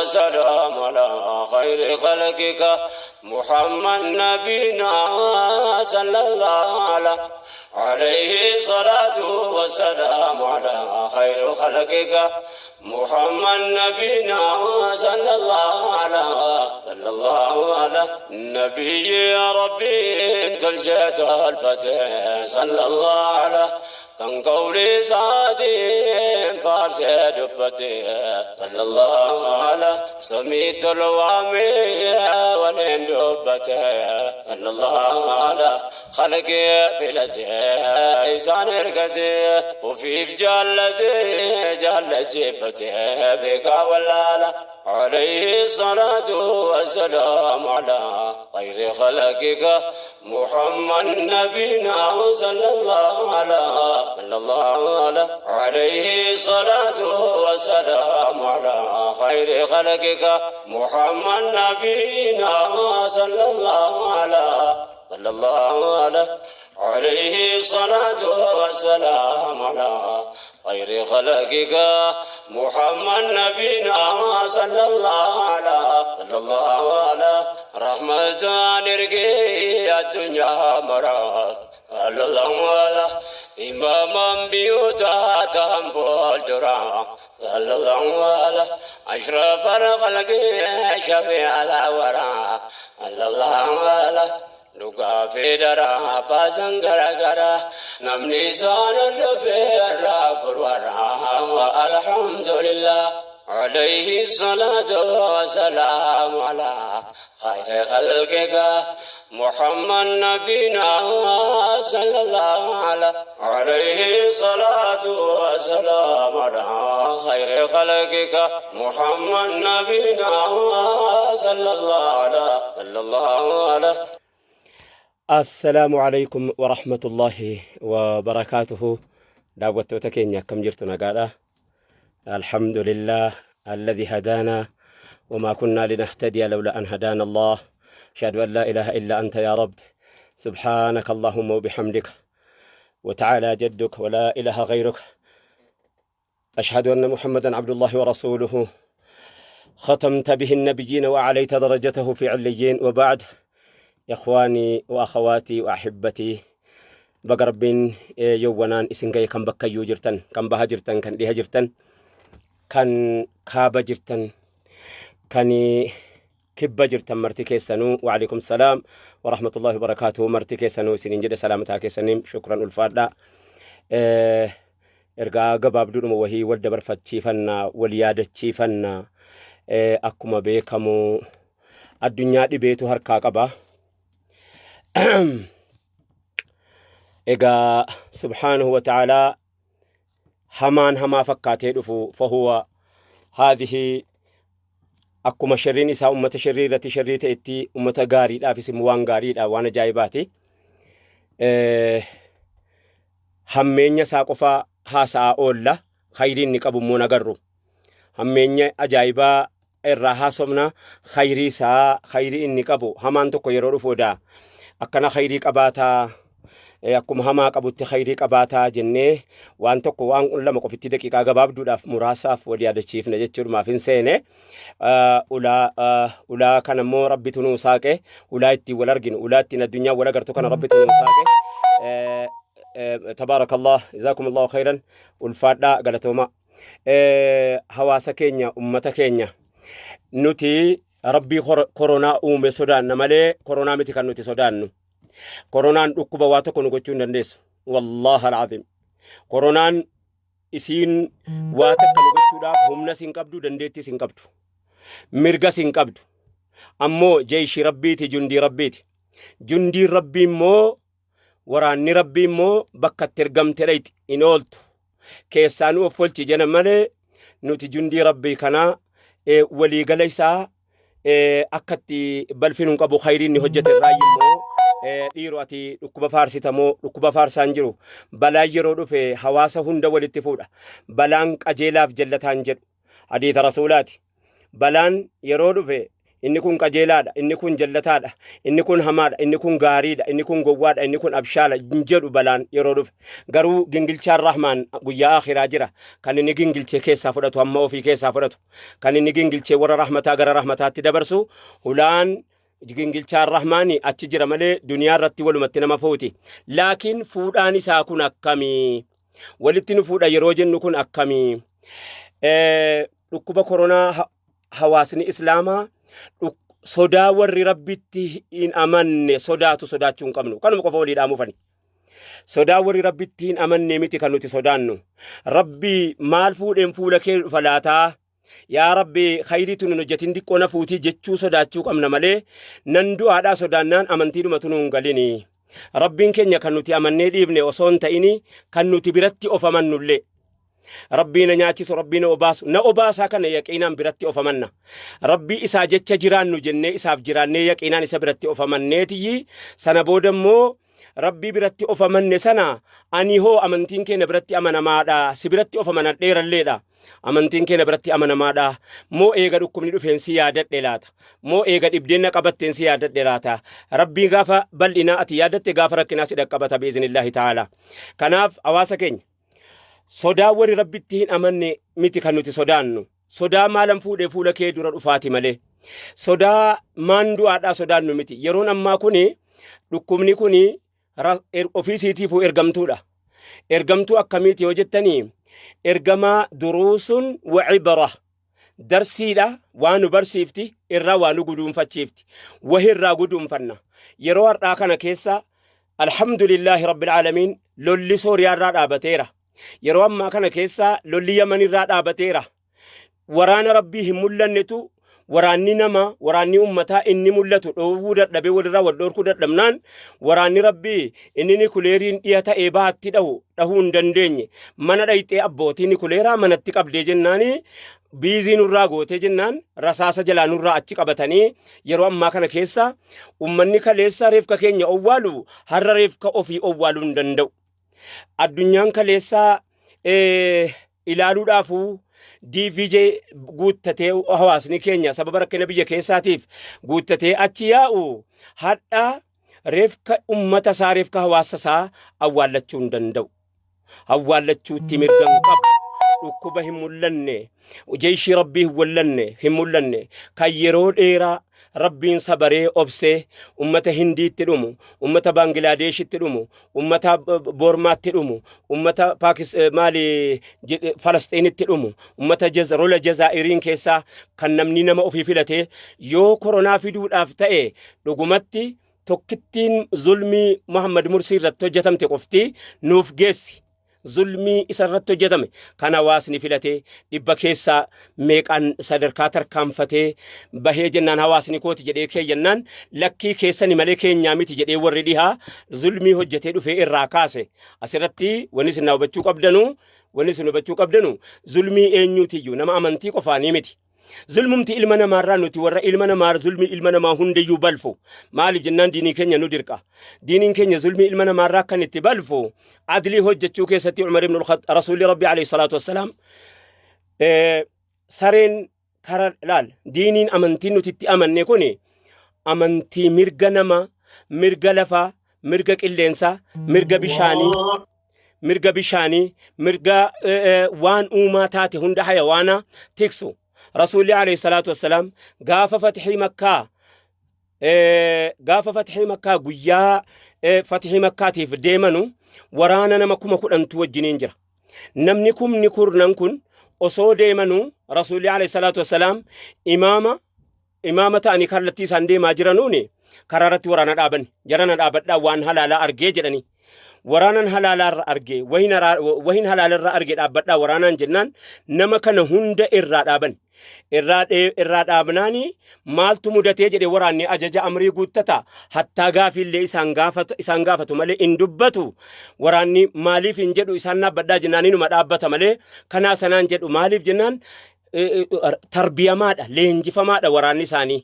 وسلام على خير خلقك محمد نبينا صلى الله عليه صلاة والسلام على خير خلقك محمد نبينا صلى الله على النبي يا ربي انت الجهد الفتح صلى الله على كان قولي سادي فارس دبتي صلى الله على سميت الوامي ولين دبتي صلى الله على خلقي بلدي إنسان رقتي وفي جالتي جيفتي بك ولا عليه الصلاة والسلام على خير خلقك محمد نبينا صلى الله عليه الصلاة والسلام على خير خلقك محمد نبينا صلى الله عليه الصلاة والسلام على خير خلقك محمد نبينا صلى الله على رحمة نرقي الدنيا مرات الله على إماما بيوتا تنبول درا الله على أشرف الخلق شفيع الورى الله على لقى في درا باسن غرغرا نمني سان الرفيع برورا والحمد لله عليه الصلاة والسلام على خير خلقك محمد نبينا صلى الله عليه الصلاة والسلام على خير خلقك محمد نبينا صلى الله عليه السلام عليكم ورحمة الله وبركاته. دعوة تكينيا كم جرتنا قالا الحمد لله الذي هدانا وما كنا لنهتدي لولا أن هدانا الله. أشهد أن لا إله إلا أنت يا رب سبحانك اللهم وبحمدك وتعالى جدك ولا إله غيرك. أشهد أن محمدا عبد الله ورسوله ختمت به النبيين وعليت درجته في عليين. وبعد يا إخواني وأخواتي وأحبتي بقربين يوانان إسنجي كم بكيو جرتن كم بها جرتن كان ليها جرتن كان كابا جرتن كاني كبا جرتن مرتكي سنو. وعليكم السلام ورحمة الله وبركاته. مرتكي سنو سنين جد سلامتها كيسنين. شكرا الفادا إرقا قباب دون وهي ولد برفت شيفنا وليادة شيفنا أكما بيكمو الدنيا دي بيتو هركا قبا إيقا سبحانه وتعالى هما فكاته دفو فهو هذه أكما شرين إسا أمة شريرة شريرة إتي أمة غاري لا في سموان غاري لا وانا جايباتي همين ساقفا هاسا أولا خيرين نقبو منغرو همين أجايبا الراها سمنا خيري سا خيري نقبو همان تكو يرورو فودا أكنا خيري قباتا akkuma hamaa qabutti khayrii qabaataa jennee waan tokko waan lama qofitti daqiiqaa gabaabduudhaaf muraasaaf walii yaadachiifna jechuudhaaf hin seene ulaa kana immoo rabbitu nuu saaqe ulaa ittiin wal arginu ulaa ittiin addunyaa wal agartu kana rabbitu nuu saaqe tabaarakallah jazaakumullahu khayran ulfaadhaa galatooma. Hawaasa keenya ummata keenya nuti rabbii koronaa uume sodaanna malee koronaa miti kan nuti sodaannu. koronaan dhukkuba waa tokko nu gochuu hin dandeessu. Wallahi alazim koronaan isiin waa tokko nu gochuudhaaf humna sin qabdu dandeettii sin qabdu mirga sin qabdu. ammoo jeeshi rabbiiti jundii rabbii immoo waraanni rabbii immoo bakka itti ergamte dhayti in ooltu keessaanuu of olchi jena malee nuti jundii rabbii kanaa waliigala isaa akkatti balfinuun qabu khayriin ni hojjete irraa immoo dhiiroo ati dhukkuba faarsitamoo dhukkuba faarsaan jiru balaa yeroo dhufe hawaasa hunda walitti fuudha. Balaan qajeelaaf jallataan jedhu hadiisa rasuulaati. Balaan yeroo dhufe inni kun qajeelaadha, inni kun jallataadha, inni kun hamaadha, inni kun gaariidha, inni kun gowwaadha, inni kun abshaala jedhu balaan yeroo dhufe. Garuu gingilchaan rahmaan guyyaa akhiraa jira. Kan inni gingilchee keessaa fudhatu hamma ofii keessaa fudhatu. Kan inni gingilchee warra rahmataa gara rahmataatti dabarsu hulaan gingilchaan rahmaani achi jira malee duniyaa irratti walumatti nama fuuti. Laakiin fuudhaan isaa kun akkamii? Walitti nu fuudha yeroo jennu kun akkamii? Dhukkuba koronaa hawaasni islaamaa sodaa warri rabbitti hin amanne sodaachuu hin qabnu. Kanuma qofa walii dhaamufani. Sodaa warri rabbitti hin amanne miti kan nuti sodaannu. Rabbi maal fuudheen fuula kee dhufa laataa? Yaa Rabbi khayriitu nun hojjetin diqqoo na fuutii jechuu sodaachuu qabna malee nan du'aadhaa sodaannaan amantiidhumatu nu hin galini. Rabbiin keenya kan nuti amannee dhiifne osoo hin ta'ini kan nuti biratti of amannullee. Rabbii na nyaachisu, rabbii na obaasu, na obaasaa kana yaqiinaan biratti of amanna. Rabbii isaa jecha jiraannu jennee isaaf jiraannee yaqiinaan isa biratti of amanneetiyyi sana booda immoo rabbii biratti of amanne sana ani hoo amantiin keenya biratti amanamaadha, si biratti of amanadheeralleedha. Amantiin keenya biratti amanamaadha. Moo eega dhukkubni dhufeensi yaadadhe laata? Moo eega dhibdeenna qabatteensi yaadadhe laata? Rabbii gaafa bal'inaa ati yaadatte gaafa rakkinaa si dhaqqabata biiznillaahi ta'ala. Kanaaf hawaasa keenya sodaa warri rabbitti hin amanne miti kan nuti sodaannu. Sodaa maalan fuudhee fuula kee dura dhufaati malee. Sodaa maan du'aadhaa sodaannu miti. Yeroon ammaa kuni dhukkubni kuni ofiisiitiifuu ergamtuudha. Ergamtuu akkamiiti yoo jettanii ergamaa duruusun wa cibra darsiidha waan nu barsiifti irraa waan nu guduunfachiifti wahirraa guduunfanna. Yeroo har'aa kana keessa alhamdulillaahi rabbil aalamiin lolli sooriyaarraa dhaabateera. Yeroo ammaa kana keessa lolli yamanirraa dhaabateera. Waraana rabbii hin mul'annetu waraanni nama waraanni ummataa inni mul'atu dhoowwuu dadhabee walirraa wal dhorkuu dadhabnaan waraanni rabbii inni nikuleeriin dhiya ta'ee baatti dhahuu hin dandeenye mana dhayxee abbootii nikuleeraa manatti qabdee jennaanii biizii nurraa gootee jennaan rasaasa jalaa nurraa achi qabatanii yeroo ammaa kana keessa ummanni kaleessa reefka keenya owwaalu har'a reefka ofii owwaaluu hin danda'u. Addunyaan kaleessa ilaaluudhaafuu DVJ guuttatee hawaasni keenya sababa rakkina biyya keessaatiif guuttatee achi yaa'u hadha reefka ummata isaa reefka hawaasa isaa awwaallachuu hin danda'u. Awwaallachuutti mirgan qabu. Dhukkuba hin mul'anne jeeshii rabbii hin mul'anne kan yeroo dheeraa rabbiin sabaree obsee ummata hindiitti dhumu, ummata baangilaadeeshitti dhumu, ummata boormaatti dhumu, ummata Falasxiinitti dhumu, ummata rola Jazaa'iriin keessaa kan namni nama ofii filatee yoo koronaa fiduudhaaf ta'e dhugumatti tokkittiin zulmii Muhammad Mursii irratti hojjetamte qofti nuuf geessi. Zulmii isarratti hojjetame kan hawaasni filatee dhibba keessaa meeqaan sadarkaa tarkaanfatee bahee jennaan hawaasni kooti jedhee keeyyannaan lakkii keessani malee keenyaa miti jedhee warri dhihaa zulmii hojjetee dhufee irraa kaase. Asirratti wanni isin hubachuu qabdanu zulmii eenyuutiyyuu nama amantii qofaanii miti. Zulmumti ilma namaarraa nuti warra ilma namaa zulmii ilma namaa hundayyuu balfu. Maaliif jennaan diinii keenya nu dirqa. Diiniin keenya zulmii ilma namaarraa kan itti balfu adlii hojjechuu keessatti Umar ibn al-Khattab rasuulli rabbii alayhi salaatu wassalaam sareen kara laal diiniin amantiin nuti itti amanne kuni amantii mirga nama, mirga lafaa, mirga qilleensaa, mirga bishaanii, mirga waan uumaa taate hunda hayawaana tiksu. رسول عليه الصلاة والسلام قاف فتح مكة قيا فتح مكة في ديمانو ورانا نمكم كل أنتو الجنين جرا نمنكم نكور ننكن أصو ديمانو رسول عليه الصلاة والسلام إمامة أني كارلتي ساندي ما جرانوني كرارت ورانا الأبن جرانا الأبن وان هلالا أرجي جراني waranan halalar arge wahin halalar arge dhabbadha waranan jennan nama kana hunda irraa dhaabnaani maaltu mudatee jedhe waraanni ajaja amrii guuttata hattaa gaafillee isaan gaafatu malee in dubbatu waraanni maaliif hin jedhu isaan dhaabbadhaa jennaani numa dhaabbata malee kana sanaan jedhu maaliif jennaan tarbiyamaadha leenjifamaadha waraanni isaanii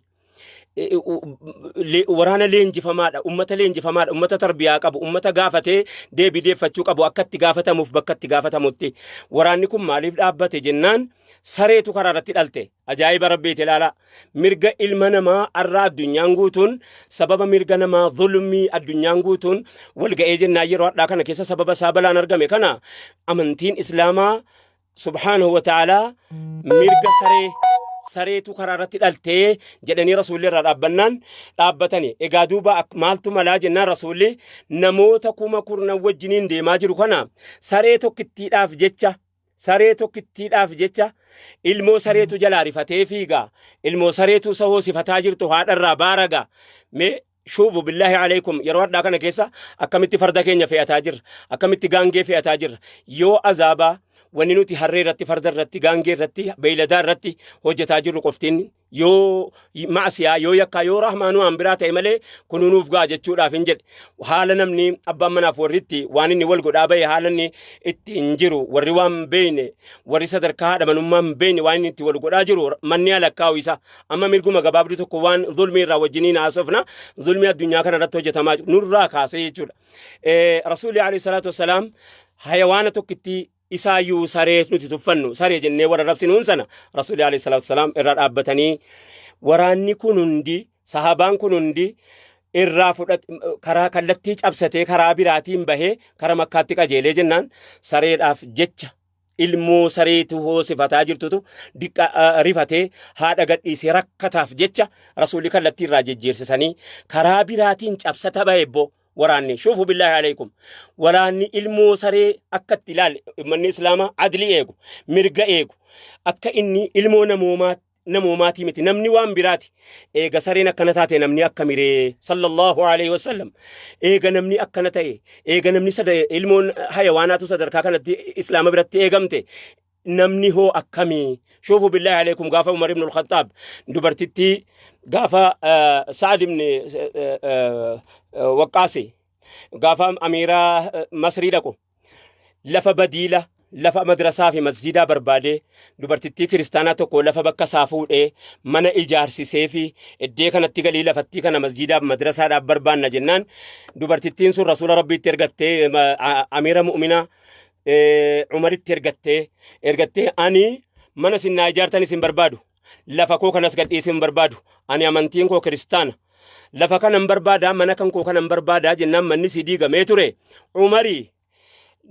waraana leenjifamaadha, ummata tarbiyaa qabu, ummata gaafatee deebideeffachuu qabu akka itti gaafatamuuf bakka itti gaafatamutti. Waraanni kun maaliif dhaabbate jennaan sareetu karaa irratti dhalte. Ajaa'iba rabbiiti ilaala. Mirga ilma namaa arraa addunyaan guutuun sababa mirga namaa zulmii addunyaan guutuun wal ga'ee jennaan yeroo hadhaa kana keessa sababa isaa balaan argame kana amantiin islaamaa subhaanahu wa ta'ala mirga sareetu karaa irratti dhaltee jedhanii rasuulli irraa dhaabbatanii. Egaa duuba maaltu malaa jennaan rasuulli namoota 10,000 wajjiniin deemaa jiru kana saree tokkittiidhaaf jecha ilmoo sareetu jalaa rifatee fiigaa, ilmoo sareetu isa hoosifataa jirtu haadharraa baaragaa. Mee shuubu billaahi alaykum yeroo hadhaa kana keessa akkamitti farda keenya fe'ataa jirra, akkamitti gaangee fe'ataa jirra. Yoo azaabaa wanni nuti harree irratti, farda irratti, gaangee irratti, beeyladaa irratti hojjetaa jirru qoftiin yoo maasiyaa, yoo yakkaa, yoo rahmaanuu an biraa ta'e malee kunuunuuf ga'a jechuudhaaf hin jedhe. Haala namni abbaan manaaf warritti waan inni wal godhaa bahe haala inni itti hin jiru, warri waan beeyne, warri sadarkaa haadha manummaa hin beeyne waan inni itti wal godhaa jiru manni alakkaa'u isa. Amma mirguma gabaabduu tokko waan zulmii irraa wajjiniin haasofna, zulmii addunyaa kana irratti hojjetamaa jiru nurraa kaasee jechuudha. Rasuulli alayhi salaatu wassalaam hayawaana tokkitti isaayyuu saree nuti tuffannu saree jennee warra rabsinuun sana rasuulli alayhi salaatu wassalaam irraa dhaabbatanii waraanni kun hundi sahabaan kun hundi irraa karaa kallattii cabsatee karaa biraatiin bahee karaa makkaatti qajeelee jennaan sareedhaaf jecha ilmoo sareetu hoosifataa jirtutu rifatee haadha gadhiisee rakkataaf jecha rasuulli kallattii irraa jijjiirsisanii karaa biraatiin cabsata bahebbo waraanni. Shuufu billaahi alaykum waraanni ilmoo saree akkatti ilaale ummanni islaamaa adli eegu, mirga eegu, akka inni ilmoo namoomaatii miti, namni waan biraati. Eega sareen akkana taate namni akka miree sallallahu alayhi wasallam, eega namni akkana ta'e, eega namni ilmoon hayawaanaatu sadarkaa kanatti islaama biratti eegamte namni hoo akkamii. Shuufu billaahi alaykum gaafa Umar ibn al-Khattaab dubartittii gaafa Sa'ad ibn Waqqaasi gaafa amiiraa Masrii dhaqu lafa badiila, lafa madrasaa fi masjidaa barbaadee dubartittii kiristaanaa tokko lafa bakka isaa fuudhee mana ijaarsisee fi iddee kanatti galii lafattii kana masjidaaf madrasaadhaaf barbaanna jennaan dubartittiin sun rasuula rabbiitti ergattee amiira mu'minaa Umaritti ergattee ani mana sinnaa ijaartan isin barbaadu, lafa koo kanas gadhiisin barbaadu, ani amantiin koo kiristaana, lafa kanan barbaada, mana kan koo kanan barbaada jennaan manni si diigamee ture. Umarii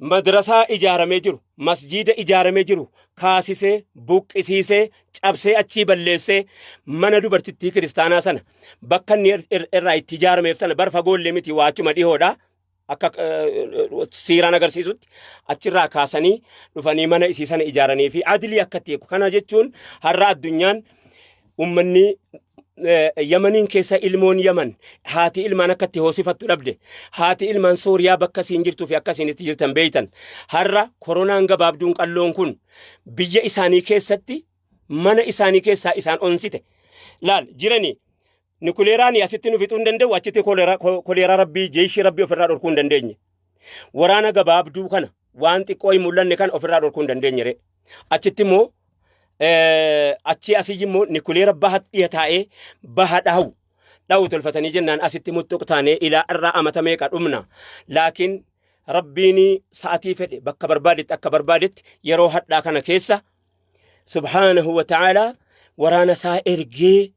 madrasaa ijaaramee jiru, masjida ijaaramee jiru kaasisee buqqisiisee cabsee achii balleessee mana dubartittii kiristaanaa sana bakka inni irraa itti ijaarameef sana bar fagoollee miti waachuma dhihoodha. Akka siiraan agarsiisutti achirraa kaasanii dhufanii mana isii sana ijaaranii fi adilii akkatti eegu. Kana jechuun har'a addunyaan ummanni Yamaniin keessa ilmoon Yaman haati ilmaan akkatti hoosifattu dhabde, haati ilmaan Sooriyaa bakka siin jirtuu fi akka itti jirtan beeytan. Har'a koronaan gabaabduun qalloon kun biyya isaanii keessatti mana isaanii keessaa isaan onsite. Laal jiranii Nikuleeraanii asitti nu fixuu hin danda'u, achitti koleeraa rabbii jeeshii rabbii ofirraa dhorkuu hin dandeenye. Waraana gabaabduu kana waan xiqqoo hin mul'anne kana ofirraa dhorkuu hin dandeenye. Achitti immoo achii asii immoo nikuleera baha dhiyataa'ee baha dhawu tolfatanii jennaan asitti muttuq taanee ilaa irraa amata meeqa dhumna. Laakiin rabbiin sa'atii fedhe bakka barbaadetti akka barbaadetti yeroo hadhaa kana keessa subhaanahu wa ta'aalaa waraana isaa ergee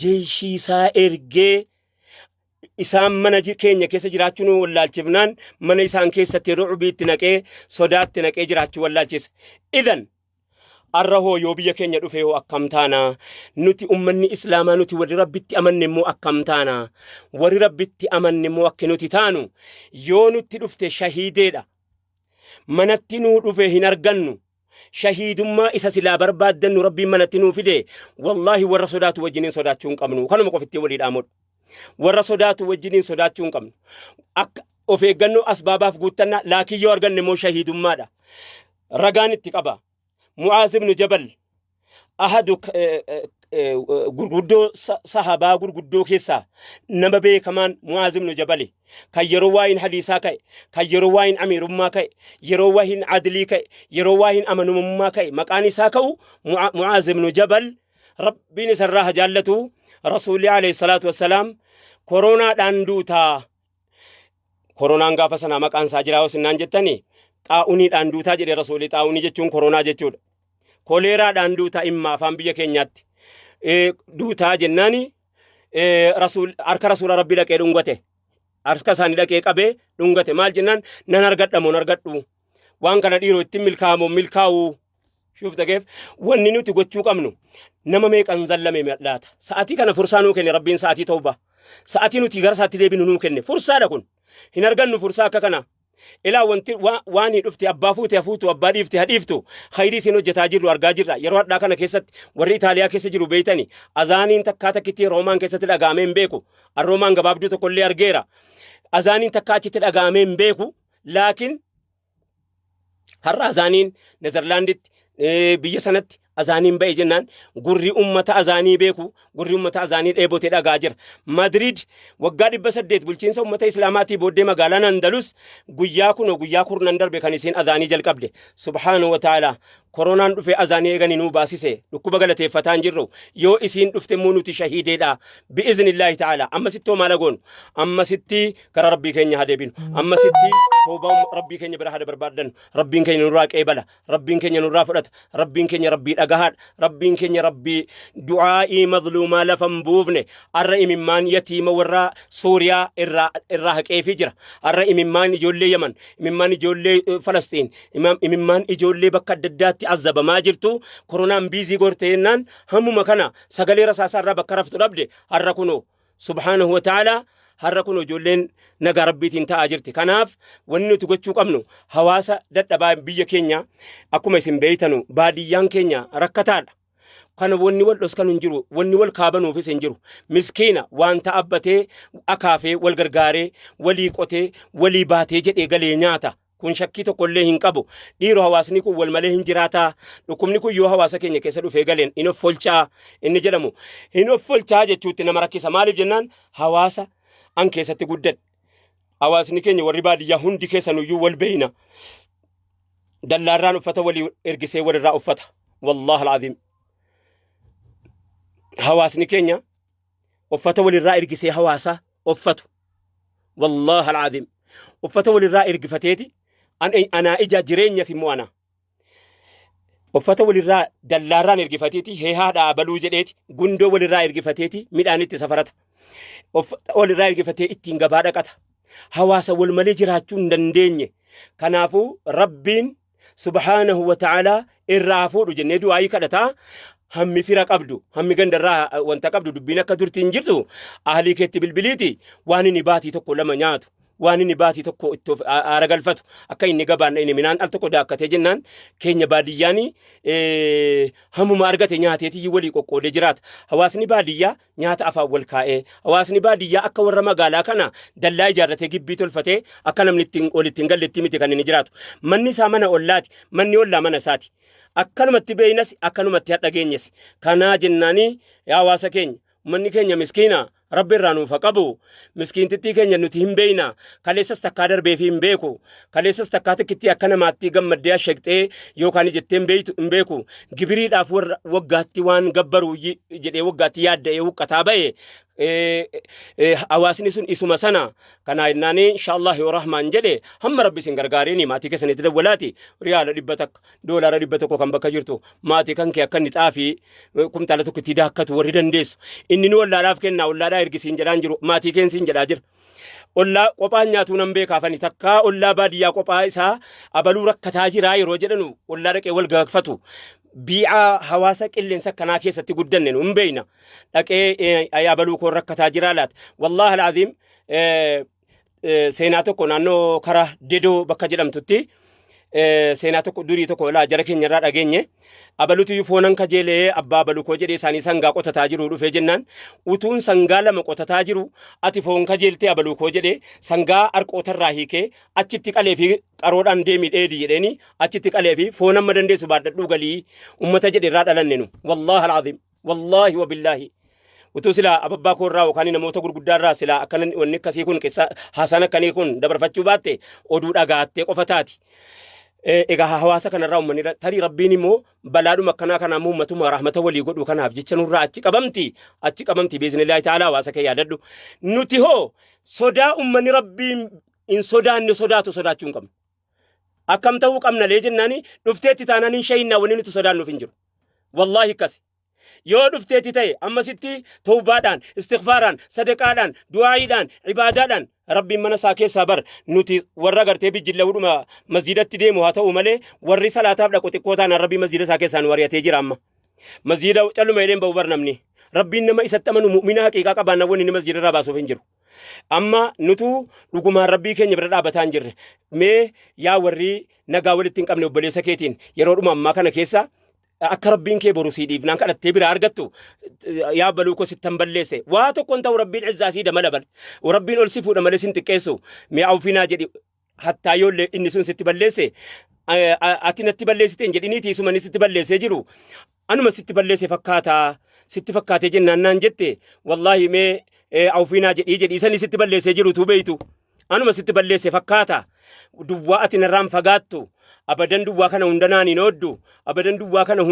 jeeshii isaa ergee isaan mana keenya keessa jiraachuun wallaalchifnaan mana isaan keessatti ru'ubiitti naqee sodaatti naqee jiraachuu wallaalchise. Idan arrahoo yoo biyya keenya dhufe yoo akkam taana, nuti ummanni islaamaa nuti warri rabbitti amanne immoo akkam taana, warri rabbitti amanne immoo akka nuti taanu yoo nutti dhufte shahiideedha. Manatti nuu dhufe hin argannu. Shahiidummaa isa silaa barbaaddannu rabbiin manatti nuu fide wallahi warra sodaatu wajjiniin sodaachuu hin qabnu. Kanuma qofitti walii dhaamodhu. Warra sodaatu wajjiniin sodaachuu hin qabnu. Akka of eeggannoo asbaabaaf guuttannaa laakiin yoo arganne immoo shahiidummaadha. Ragaan itti qaba. Mu'aaz ibn Jabal ahadu gurguddoo sahabaa gurguddoo keessaa nama beekamaan Mu'aaz ibn Jabal kan yeroo waa'in hadiisaa ka'e, kan yeroo waa'in amiirummaa ka'e, yeroo waa'in adlii ka'e, yeroo waa'in amanummaa ka'e maqaan isaa ka'u Mu'aaz ibn Jabal rabbiin isarraa jaallatu رسول عليه الصلاة والسلام كورونا داندوتا كورونا غافا سنا مقان ساجرا وسنان جتني طاعوني داندوتا جدي رسول طاعوني جچون كورونا جچود كوليرا داندوتا إما فان بيا كينيات دوتا جناني رسول أركا رسول ربي لك دونغته أركا ساني لك قبه دونغته مال جنان ننرغدو وان كان ديرو تملكامو ملكاو شوفت كيف وني نتي غچو قمنو نما ميق انزلمي مدات ساعتي كان فرسانو كني ربين ساعتي توبه ساعتي نتي غر ساعتي دي بنو كني فرسا دكون هنرغن فرسا ككنا الى وانت واني دفتي ابافوتي افوتو ابادي فتي هديفتو خيري سينو جتاجير ورغاجير يرو دا كان كيست ور ايطاليا كيس جيرو بيتني اذانين تكاتا كيتي رومان كيست دغامين بيكو الرومان غبابدو تو كولي ارغيرا اذانين تكاتا كيتي دغامين بيكو لكن هر اذانين نيذرلاند biyya sanatti azaaniin ba'e jennaan gurri ummata azaanii beeku gurri ummata azaanii dheebote dhagaa jira Madrid waggaa 800 bulchiinsa ummata islaamaatii booddee magaalaan Andalus guyyaa kurnan darbe kan isiin azaanii jalqabde subhaanahu wa ta'ala koronaan dhufe azaanii eeganii nuu baasise dhukkuba galateeffataan jirru yoo isiin dhufte immoo nuti shahiideedha bi'iznillaahi ta'ala amma sittoo maalagoon amma sitti kara rabbii keenya hadeebinu amma sitti toobaa rabbii keenya bira hada barbaadan rabbiin keenya nurraa qeebala rabbiin keenya nurraa fudhata rabbiin keenya rabbii dhagahaad rabbiin keenya rabbii du'aa'ii mazluumaa lafan buufne arra imimmaan yatiima warra Suuriyaa irraa haqeefii jira arra imimmaan ijoollee Yaman imimmaan ijoollee Falastiin imimmaan ijoollee bakka adda addaatti azabamaa jirtu koronaan biizii gorteennaan hammuma kana sagalee rasaasaa irraa bakka raftu dhabde har'a kunoo subhaanahu wa ta'ala har'a kunoo ijoolleen nagaa rabbiitiin ta'aa jirti kanaaf wanni nuti gochuu qabnu hawaasa dadhabaa biyya keenya akkuma isin beeytanu baadiyyaan keenya rakkataadha kana wanni wal dhoskan hin jiru wanni wal kaabanuufis hin jiru miskiina waan ta'abbatee akaafee wal gargaaree walii qotee walii baatee jedhee galee nyaata kun shakkii tokkollee hin qabu dhiiroo hawaasni kun wal malee hin jiraataa dhukkubni kun yoo hawaasa keenya keessa dhufee galeen in of folchaa inni jedhamu in of folchaa jechuutti nama rakkisa maaliif jennaan hawaasa an keessatti guddadhe hawaasni keenya warri baadiyyaa hundi keessanuyyuu wal beeyna dallaarraan uffata walii ergisee walirraa uffata wallahi alazim hawaasni keenya uffata walirraa ergisee hawaasa uffatu wallahi alazim uffata walirraa ergifateeti ana ija jireenya simmoo ana uffata walirraa dallaarraan ergifateeti heehaadhaa baluu jedheeti gundoo walirraa ergifateeti midhaanitti safarata walirraa ergifatee ittiin gabaa dhaqata hawaasa wal malee jiraachuu hin dandeenye kanaafuu rabbiin subhaanahu wa ta'ala irraa fuudhu jennee du'aayii kadhataa hammi fira qabdu hammi gandarraa wanta qabdu dubbiin akka turtiin jirtu ahlii keetti bilbiliiti waan inni baatii tokko lama nyaatu waan inni baatii tokko itti aragalfatu akka inni gabaan inni minaan al tokko daakkatee jennaan keenya baadiyyaani hammuma argate nyaateetii walii qoqqoodee jiraata hawaasni baadiyyaa nyaata afaan wal kaa'ee hawaasni baadiyyaa akka warra magaalaa kana dallaa ijaarratee gibbii tolfatee akka namni walittiin galletti miti kan inni jiraatu manni isaa mana ollaati manni ollaa mana isaati akkanumatti beeynas akkanumatti hadha geenyes kanaa jennaanii yaa hawaasa keenya manni keenya miskiina rabbi irraa nuuf qabu miskiintittii keenya nuti hin beeyna kaleessas takkaa darbee fi hin beeku kaleessas takkaa tikkitti akka namaatti gammaddee ashaqxee yookaan jettee hin beeku gibiriidhaaf waggaatti waan gabbaru jedhee waggaatti yaadda'ee huqqataa ba'e hawaasni sun isuma sana kana innaani inshallah yoo rahmaan jedhe hamma rabbi sin gargaareeni maatii keessanitti dawwalaati riyaala 100 doolaara 100 kan bakka jirtu maatii kan kee akka inni xaafii kumtaala tokko itti daakkatu warri dandeessu inni nu wallaadhaaf kennaa wallaadhaa ergisiin jedhaan jiru maatii keensiin jedhaa jira ollaa qophaan nyaatuu nan beekaafani takkaa ollaa baadiyyaa qophaa isaa abaluu rakkataa jiraa yeroo jedhanu ollaa dhaqee wal gaafatu bi'a hawaasa qilleensa kanaa keessatti guddanne nu hin beeyna dhaqee abaluu koo rakkataa jiraa laata wallahi alazim seenaa tokko naannoo kara dedoo bakka jedhamtutti seenaa tokko durii tokko laa jara keenya irraa dhageenye abalutu foonan kajeelee abbaa abaluu koo jedhee isaanii sangaa qotataa jiru dhufee jennaan utuun sangaa lama qotataa jiru ati foon kajeeltee abaluu koo jedhee sangaa arqootarraa hiikee achitti qalee fi qaroodhaan deemii dheedii jedheeni achitti qalee fi foon amma dandeessu baadhadhuu galii ummata jedhe irraa dhalanne nu wallahi alazim wallahi wabillahi utuu silaa ababbaa koo irraa yookaan namoota gurguddaa irraa silaa akkana wanni akkasii kun haasaan akkanii kun dabarfachuu baatte oduu dhagaattee qofa taati egaa hawaasa kanarraa uummanni tarii rabbiin immoo balaadhuma akkanaa kanaa uummatuma rahmata walii godhu kanaaf jecha nurraa achi qabamti biiznillaahi ta'ala hawaasa kee yaadadhu nuti hoo sodaa uummanni rabbiin in sodaanne sodaachuu hin qabnu akkam ta'uu qabna lee jennaani dhufteetti taanaan shayinnaa wanni nuti sodaannuuf hin jiru wallaahi akkasi yoo dhufteetti ta'e ammasitti tawbaadhaan istighfaaraan sadaqaadhaan du'aayiidhaan ibaadaadhaan rabbiin mana isaa keessaa bar nuti warra gartee bijjilla'uudhuma masjidatti deemu haa ta'u malee warri salaataaf dhaqu xiqqoo taanaan rabbii masjida isaa keessaa nu ari'atee jira amma masjida calluma jedheen ba'u bar namni rabbiin nama isatti amanu mu'mina haqiiqaa qabaannawwan inni masjida irraa baasuuf hin jiru amma nutu dhugumaan rabbii keenya bira dhaabbataa hin jirre mee yaa warri nagaa walitti hin qabne obboleessa keetiin yeroodhuma ammaa kana keessa akka rabbiin kee boru siidhiif naan kadhattee bira argattu yaa baluu ko sittan balleesse waa tokkon ta'u rabbiin izzaa sii damala bal rabbiin ol si fuudha malee sin xiqqeessu mee awfinaa jedhi hattaa yoo inni sun sitti balleesse ati natti balleessite hin jedhiniitii isuma sitti balleessee jiru anuma sitti balleesse sitti fakkaatee jennaan naan jette wallaahi mee awfinaa jedhi isani sitti balleessee jiru tuu beeytu anuma sitti balleesse fakkaata duwwaa ati narraan fagaattu abadan duwwaa kana hunda naan hin ooddu abadan duwwaa kana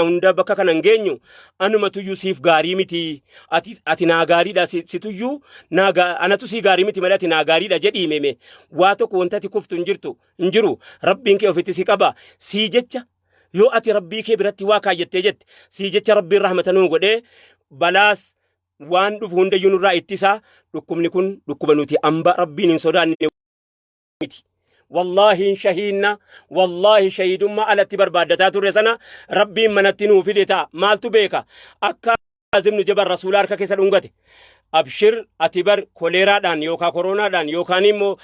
hunda bakka kana hin geenyu anuma tuyyuu siif gaarii miti ati naa gaariidha situyyuu anatu sii gaarii miti malee ati naa gaariidha jedhii meme waa tokko wanta ati kuftu hin jiru rabbiin kee ofitti si qaba sii jecha yoo ati rabbii kee biratti waa kaayyattee jette sii jecha rabbiin rahmata nuu godhee balaas waan dhufu hundayyuu nurraa ittisaa dhukkubni kun dhukkuba nuti amba rabbiin hin sodaanne miti والله شهيدنا والله شهيد ما على بربادتات الرسنا ربي منتنو في دتا مالتو بيكا أكا لازم نجيب الرسول أركا كيسا دونغتي أبشر أتبر كوليرا دان يوكا كورونا دان يوكا نيمو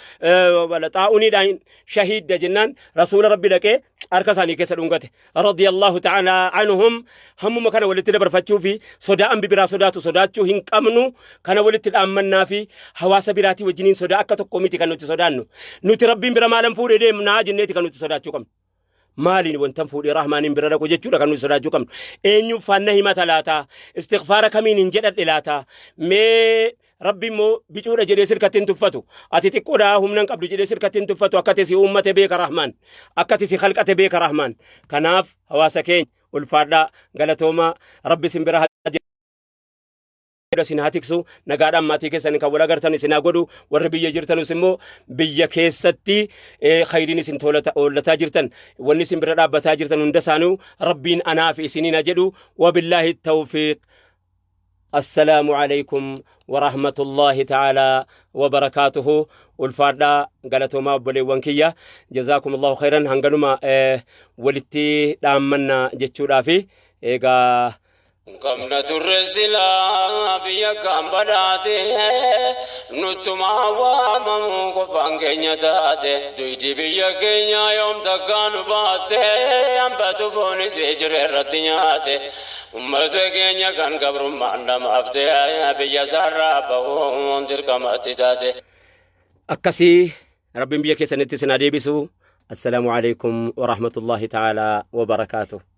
ولا طاعوني دان شهيد دا جنان رسول ربي لك أركا ساني كيسا دونغتي رضي الله تعالى عنهم هم ما كان ولدت برفتشو في صداء ببرا صداتشو هنك أمنو كان ولدت الأمنا في حواس براتي وجنين صداء أكا تقوميتي كانوا تصدانو نوتي ربي برا مالم فوري دي منا جنيتي كانوا تصداتشو كم مالين وانتم فودي رحمن برا كو جچو كانوا صداتشو كم اينيو فنه ما ثلاثه استغفار كمين انجدت الاتا مي ربي مو بيچودا جدي سركتين تفتو اتي تقودا همنن قبل جدي سركتين تفتو اكتسي امته بك رحمن اكتسي خلقته بك رحمن كناف حواسكين والفادا غلطوما ربي سمبرا sin hatiksu nagaadhaan maatii keessan kan wal agartan isin godhu warri biyya jirtanus immoo biyya keessatti khayriin isin toolataa jirtan wanni isin bira dhaabbataa jirtan hunda isaanuu rabbiin anaaf isiniin jedhu wabillaahi tawfiiq assalaamu alaykum ورحمة الله تعالى وبركاته والفادا غلطوما بوليوان كيا جزاكم الله خيرا هنغنما ولتي دامنا جچو دافي ايغا قمنا ترسلا بيا كامبراتي نتما وامم قبان كينيا تاتي دويتي بيا كينيا يوم تكانو باتي أمبتو فوني سيجر رتياتي أمتا كينيا كان قبر ماندام أفتي بيا سارا بوون تركماتي تاتي أكسي ربي بيا كيسانيتي سنادي بسو السلام عليكم ورحمة الله تعالى وبركاته